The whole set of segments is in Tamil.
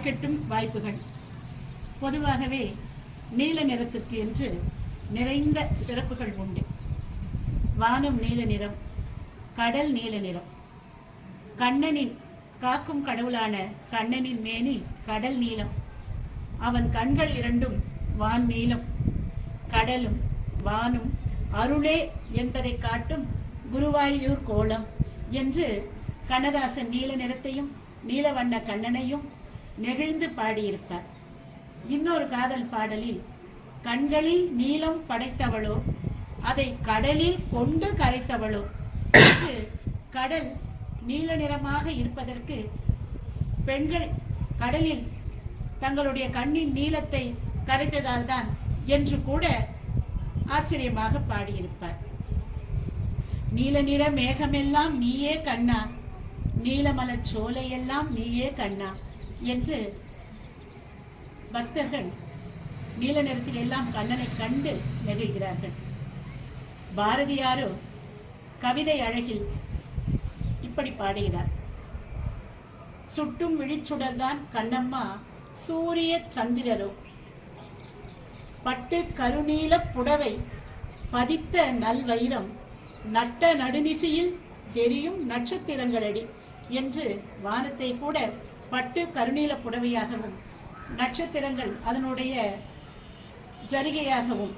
கெட்டும் வாய்ப்புகள். பொதுவாகவே நீல நிறத்திற்கு என்று நிறைந்த சிறப்புகள் உண்டு. வானம் நீல நிறம், கடல் நீல நிறம், கண்ணனின் காக்கும் கடவுளான கண்ணனின் மேனி கடல் நீலம், அவன் கண்கள் இரண்டும் வான் நீலம். கடலும் வானும் அருளே என்பதை காட்டும் குருவாயூர் கோலம் என்று கண்ணதாசன் நீல நிறத்தையும் நீலவண்ண கண்ணனையும் நெகிழ்ந்து பாடியிருப்பார். இன்னொரு காதல் பாடலில் கண்களில் நீலம் படைத்தவளோ அதை கடலில் கொண்டு கரைத்தவளோ என்று கடல் நீல நிறமாக இருப்பதற்கு பெண்கள் கடலில் தங்களுடைய கண்ணின் நீலத்தை கரைத்ததால் தான் என்று கூட ஆச்சரியமாக பாடியிருப்பார். நீல நிற மேகமெல்லாம் நீயே கண்ணா, நீலமலர் சோலையெல்லாம் நீயே கண்ணா என்று பக்தர்கள் நீல நிறத்தில் எல்லாம் கண்ணனை கண்டு நெகிழ்கிறார்கள். பாரதியாரோ கவிதை அழகில் இப்படி பாடுகிறார்: சுட்டும் விழிச்சுடர்தான் கண்ணம்மா சூரிய சந்திரரோ, பட்டு கருநீல புடவை பதித்த நல்வைரம், நட்ட நடுநிசையில் தெரியும் நட்சத்திரங்களடி என்று வானத்தை கூட பட்டு கருநீல புடவையாகவும் நட்சத்திரங்கள் அதனுடைய ஜரிகையாகவும்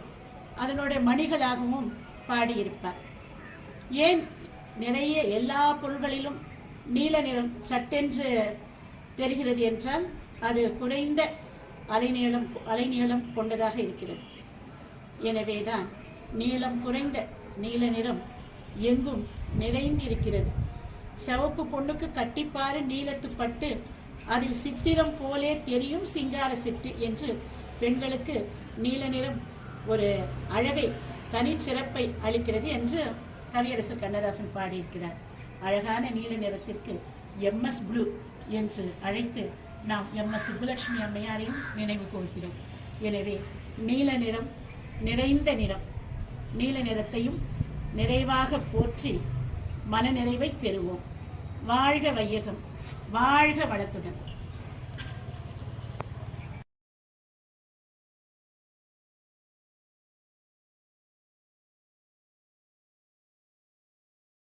அதனுடைய மணிகளாகவும் பாடியிருப்பார். ஏன் நிறைய எல்லா பொருள்களிலும் நீல நிறம் சட்டென்று தெரிகிறது என்றால் அது குறைந்த அலைநீளம் கொண்டதாக இருக்கிறது. எனவேதான் நீளம் குறைந்த நீல நிறம் எங்கும் நிறைந்திருக்கிறது. சிவப்பு பொண்ணுக்கு கட்டிப்பாறு நீலத்து பட்டு அதில் சித்திரம் போலே தெரியும் சிங்கார சிட்டு என்று பெண்களுக்கு நீல நிறம் ஒரு அழகை தனிச்சிறப்பை அளிக்கிறது என்று கவியரசர் கண்ணதாசன் பாடியிருக்கிறார். அழகான நீல நிறத்திற்கு MS ப்ளூ என்று அழைத்து நாம் MS சுப்புலட்சுமி அம்மையாரையும் நினைவு கூர்கிறோம். எனவே நீல நிறம் நிறைந்த நிறம். நீல நிறத்தையும் நிறைவாக போற்றி மன நிறைவை பெறுவோம். வாழ்க வையகம், வாழ்க வளத்துடன்.